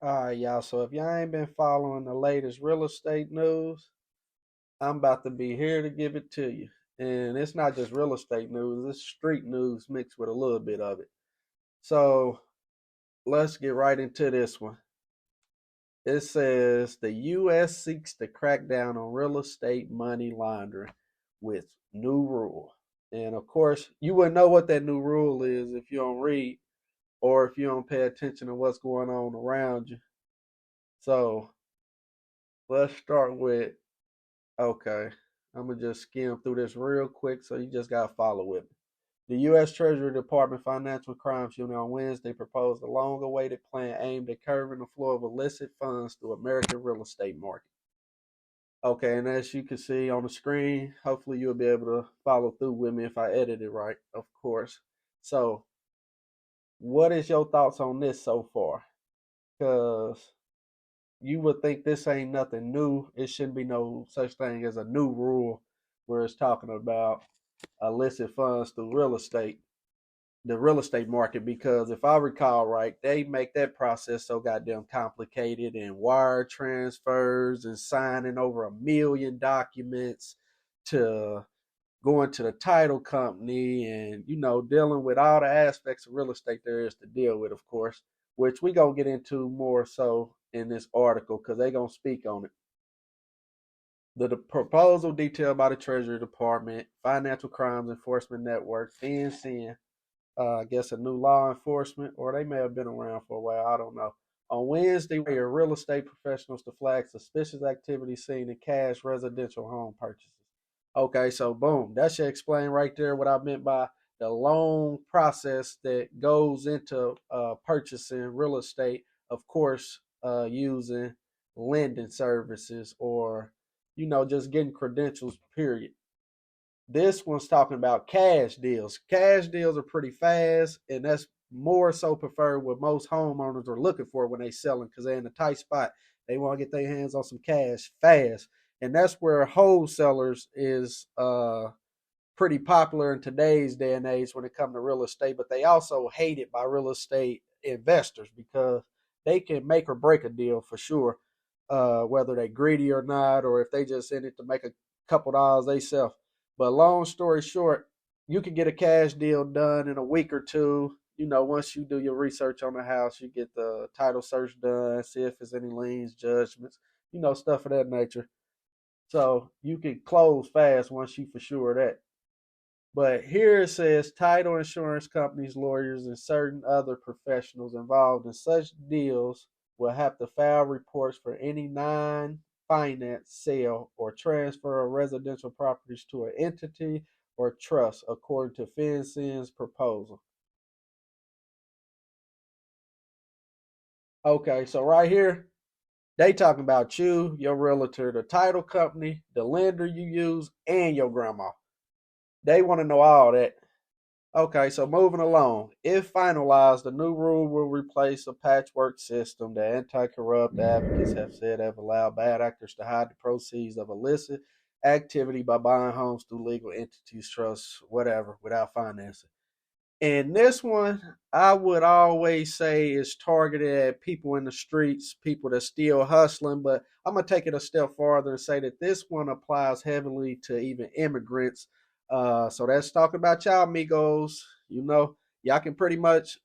All right, y'all. So if y'all ain't been following the latest real estate news, I'm about to be here to give it to you. And it's not just real estate news, it's street news mixed with a little bit of it. So let's get right into this one. It says the U.S. seeks to crack down on real estate money laundering with new rule. And of course, you wouldn't know what that new rule is if you don't read or if you don't pay attention to what's going on around you. So let's start with okay. I'm gonna just skim through this real quick, so you just gotta follow with me. The U.S. Treasury Department Financial Crimes Unit on Wednesday proposed a long-awaited plan aimed at curbing the flow of illicit funds through American real estate market. Okay, and as you can see on the screen, hopefully you'll be able to follow through with me if I edit it right, of course. So, what is your thoughts on this so far? Because you would think this ain't nothing new. It shouldn't be no such thing as a new rule where it's talking about illicit funds through real estate, the real estate market. Because if I recall right, they make that process so goddamn complicated and wire transfers and signing over 1 million documents to going to the title company and dealing with all the aspects of real estate there is to deal with, of course, which we gonna get into more so in this article because they gonna speak on it. The proposal detailed by the Treasury Department, Financial Crimes Enforcement Network, FinCEN, I guess a new law enforcement, or they may have been around for a while, I don't know. On Wednesday, we are real estate professionals to flag suspicious activity seen in cash residential home purchases. Okay, so boom, that should explain right there what I meant by the long process that goes into purchasing real estate. Of course, using lending services or just getting credentials. Period. This one's talking about cash deals. Cash deals are pretty fast, and that's more so preferred what most homeowners are looking for when they selling because they're in a tight spot. They want to get their hands on some cash fast, and that's where wholesalers is pretty popular in today's day and age when it comes to real estate. But they also hated by real estate investors because they can make or break a deal for sure, whether they greedy or not, or if they just in it to make a couple dollars they sell. But long story short, you can get a cash deal done in a week or two. Once you do your research on the house, you get the title search done, see if there's any liens, judgments, stuff of that nature. So you can close fast once you for sure of that. But here it says title insurance companies, lawyers, and certain other professionals involved in such deals will have to file reports for any non finance sale or transfer of residential properties to an entity or trust, according to FinCEN's proposal. Okay, so right here, they talking about you, your realtor, the title company, the lender you use, and your grandma. They want to know all that. Okay, so moving along. If finalized, the new rule will replace a patchwork system that anti corrupt advocates have said have allowed bad actors to hide the proceeds of illicit activity by buying homes through legal entities, trusts, whatever, without financing. And this one, I would always say is targeted at people in the streets, people that's still hustling. But I'm going to take it a step farther and say that this one applies heavily to even immigrants. So that's talking about y'all, amigos. Y'all can pretty much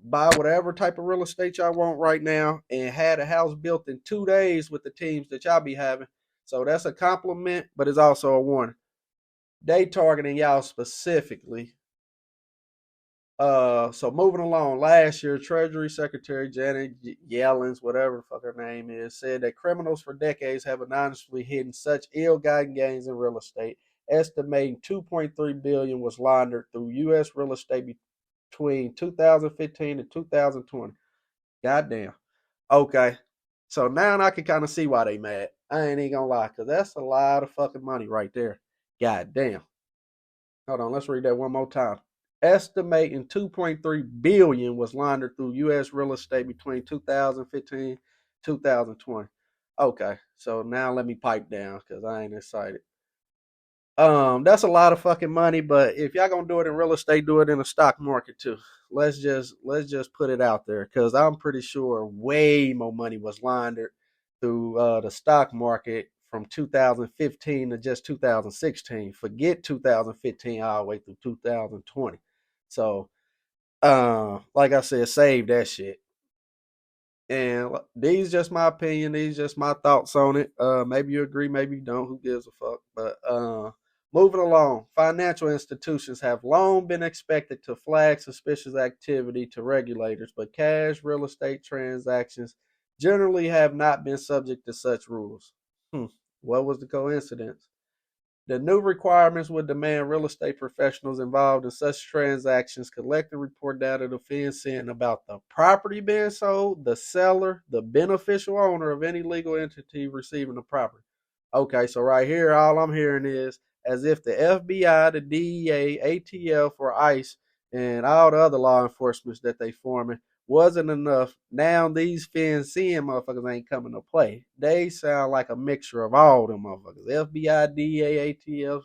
buy whatever type of real estate y'all want right now and had a house built in 2 days with the teams that y'all be having. So that's a compliment, but it's also a warning. They targeting y'all specifically. So moving along, last year, Treasury Secretary Janet Yellen's, whatever the fuck her name is, said that criminals for decades have anonymously hidden such ill-gotten gains in real estate, estimating 2.3 billion was laundered through U.S. real estate between 2015 and 2020. Goddamn. Okay, so now I can kind of see why they mad. I ain't even gonna lie, cause that's a lot of fucking money right there. Goddamn. Hold on, let's read that one more time. Estimating 2.3 billion was laundered through U.S. real estate between 2015 2020. Okay, so now let me pipe down because I ain't excited. That's a lot of fucking money, but if y'all gonna do it in real estate, do it in the stock market too. let's just put it out there, because I'm pretty sure way more money was laundered through the stock market from 2015 to just 2016. Forget 2015 all the way through 2020. So, like I said, save that shit. And these just my opinion. These just my thoughts on it. Maybe you agree, maybe you don't. Who gives a fuck? But moving along, financial institutions have long been expected to flag suspicious activity to regulators, but cash real estate transactions generally have not been subject to such rules. What was the coincidence? The new requirements would demand real estate professionals involved in such transactions collect and report data to FinCEN about the property being sold, the seller, the beneficial owner of any legal entity receiving the property. Okay, so right here, all I'm hearing is as if the FBI, the DEA, ATF, or ICE, and all the other law enforcement that they forming wasn't enough. Now these FinCEN motherfuckers ain't coming to play. They sound like a mixture of all them motherfuckers. FBI, DEA, ATF,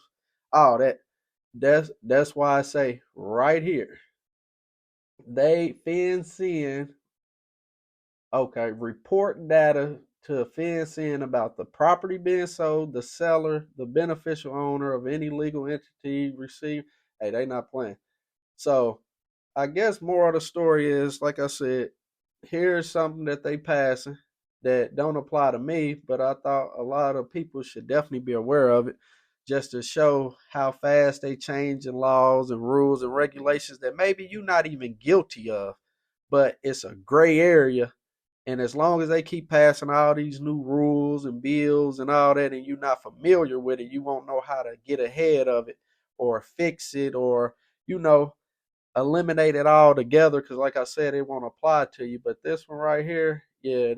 all that. That's why I say right here. They FinCEN, okay, report data to FinCEN about the property being sold, the seller, the beneficial owner of any legal entity received. Hey, they not playing. So I guess more of the story is, like I said, here's something that they passing that don't apply to me, but I thought a lot of people should definitely be aware of it, just to show how fast they changing laws and rules and regulations that maybe you're not even guilty of, but it's a gray area. And as long as they keep passing all these new rules and bills and all that, and you're not familiar with it, you won't know how to get ahead of it or fix it, or, you know, eliminate it all together, because like I said, it won't apply to you. But this one right here, yeah,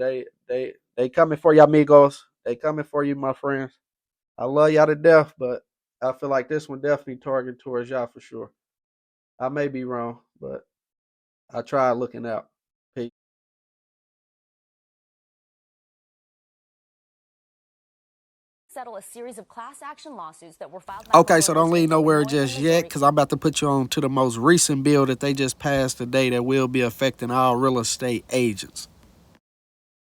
they coming for you, amigos. They coming for you, my friends. I love y'all to death, but I feel like this one definitely targeted towards y'all for sure. I may be wrong, but I tried looking out. Peace. Settle a series of class action lawsuits that were filed by Okay, so don't leave nowhere just yet, because I'm about to put you on to the most recent bill that they just passed today that will be affecting all real estate agents.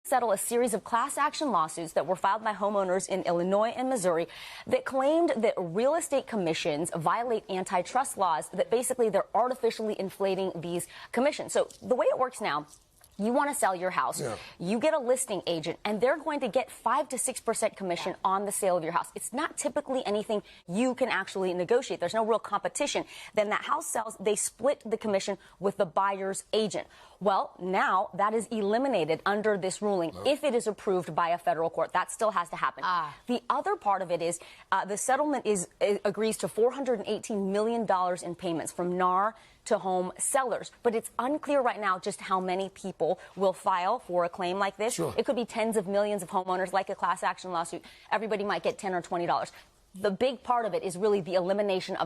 Settle a series of class action lawsuits that were filed by homeowners in Illinois and Missouri that claimed that real estate commissions violate antitrust laws, that basically they're artificially inflating these commissions. So the way it works now, you want to sell your house, you get a listing agent, and they're going to get 5 to 6% commission on the sale of your house. It's not typically anything you can actually negotiate. There's no real competition. Then that house sells, they split the commission with the buyer's agent. Well, now that is eliminated under this ruling if it is approved by a federal court. That still has to happen. The other part of it is the settlement agrees to $418 million in payments from NAR to home sellers. But it's unclear right now just how many people will file for a claim like this. It could be tens of millions of homeowners, like a class action lawsuit. Everybody might get $10 or $20. The big part of it is really the elimination of